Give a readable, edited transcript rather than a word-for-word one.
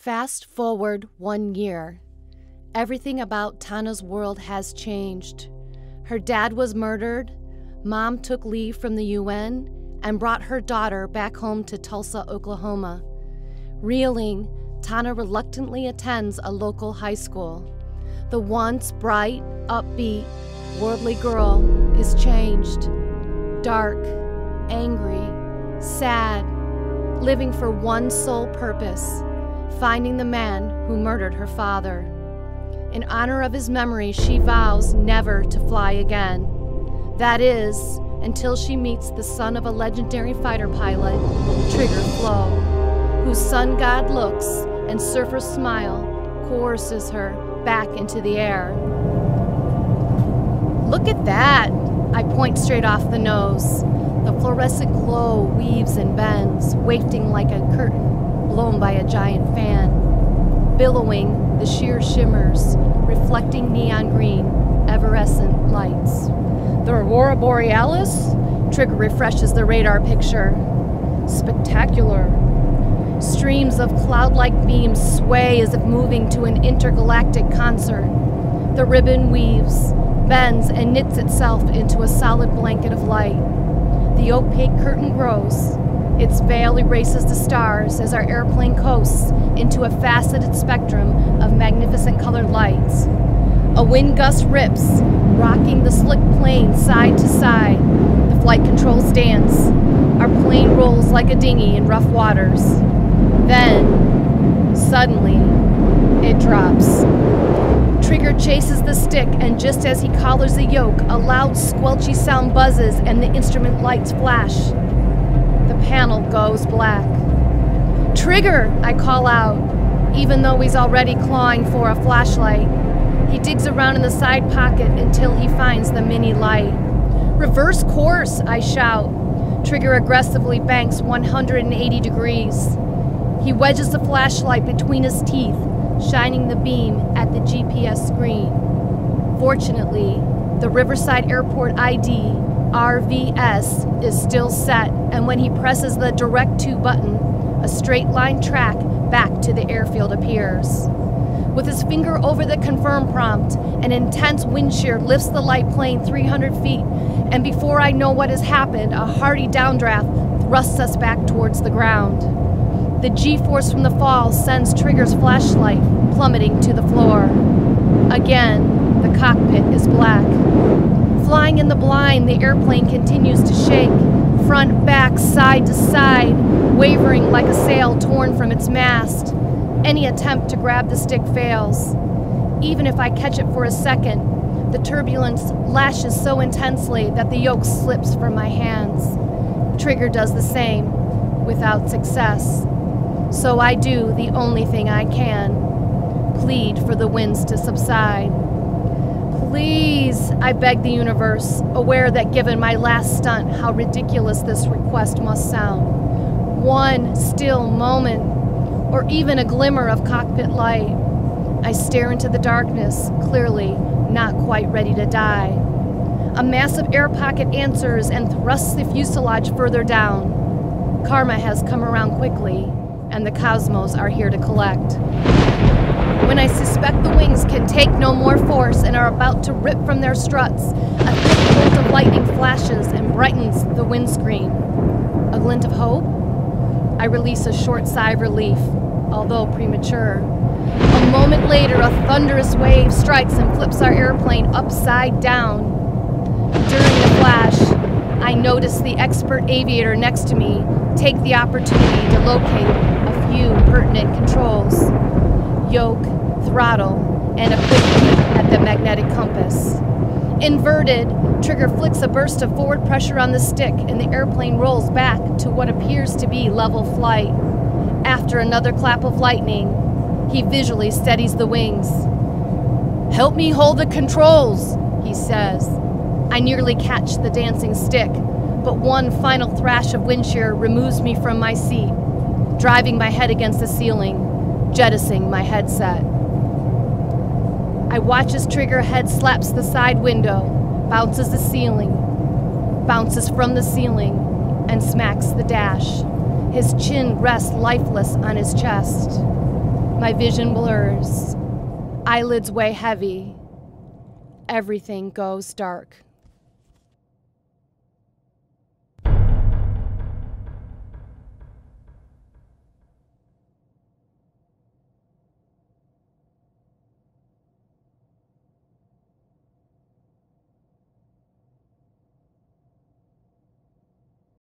Fast forward 1 year. Everything about Tana's world has changed. Her dad was murdered, Mom took leave from the UN, and brought her daughter back home to Tulsa, Oklahoma. Reeling, Tana reluctantly attends a local high school. The once bright, upbeat, worldly girl is changed. Dark, angry, sad, living for one sole purpose: finding the man who murdered her father. In honor of his memory, she vows never to fly again. That is, until she meets the son of a legendary fighter pilot, Trigger Flow, whose sun god looks and surfer smile coerces her back into the air. Look at that! I point straight off the nose. The fluorescent glow weaves and bends, wafting like a curtain blown by a giant fan. Billowing, the sheer shimmers, reflecting neon green, evanescent lights. The Aurora Borealis? Trigger refreshes the radar picture. Spectacular. Streams of cloud-like beams sway as if moving to an intergalactic concert. The ribbon weaves, bends, and knits itself into a solid blanket of light. The opaque curtain grows. Its veil erases the stars as our airplane coasts into a faceted spectrum of magnificent colored lights. A wind gust rips, rocking the slick plane side to side. The flight controls dance. Our plane rolls like a dinghy in rough waters. Then, suddenly, it drops. Trigger chases the stick, and just as he collars the yoke, a loud squelchy sound buzzes and the instrument lights flash. The panel goes black. "Trigger!" I call out, even though he's already clawing for a flashlight. He digs around in the side pocket until he finds the mini light. "Reverse course!" I shout. Trigger aggressively banks 180 degrees. He wedges the flashlight between his teeth, shining the beam at the GPS screen. Fortunately, the Riverside Airport ID, RVS, is still set, and when he presses the Direct To button, a straight line track back to the airfield appears. With his finger over the confirm prompt, an intense wind shear lifts the light plane 300 feet, and before I know what has happened, a hearty downdraft thrusts us back towards the ground. The G-force from the fall sends Trigger's flashlight plummeting to the floor. Again, the cockpit is black. Flying in the blind, the airplane continues to shake, front, back, side to side, wavering like a sail torn from its mast. Any attempt to grab the stick fails. Even if I catch it for a second, the turbulence lashes so intensely that the yoke slips from my hands. Trigger does the same, without success. So I do the only thing I can: plead for the winds to subside. "Please," I beg the universe, aware that given my last stunt, how ridiculous this request must sound. One still moment, or even a glimmer of cockpit light. I stare into the darkness, clearly not quite ready to die. A massive air pocket answers and thrusts the fuselage further down. Karma has come around quickly, and the Cosmos are here to collect. When I suspect the wings can take no more force and are about to rip from their struts, a thick bolt of lightning flashes and brightens the windscreen. A glint of hope? I release a short sigh of relief, although premature. A moment later, a thunderous wave strikes and flips our airplane upside down. During the flash, I notice the expert aviator next to me take the opportunity to locate a few pertinent controls: yoke, throttle, and a quick peek at the magnetic compass. Inverted, Trigger flicks a burst of forward pressure on the stick, and the airplane rolls back to what appears to be level flight. After another clap of lightning, he visually steadies the wings. "Help me hold the controls," he says. I nearly catch the dancing stick, but one final thrash of wind shear removes me from my seat, driving my head against the ceiling, jettisoning my headset. I watch as Trigger head slaps the side window, bounces the ceiling, bounces from the ceiling, and smacks the dash. His chin rests lifeless on his chest. My vision blurs. Eyelids weigh heavy. Everything goes dark.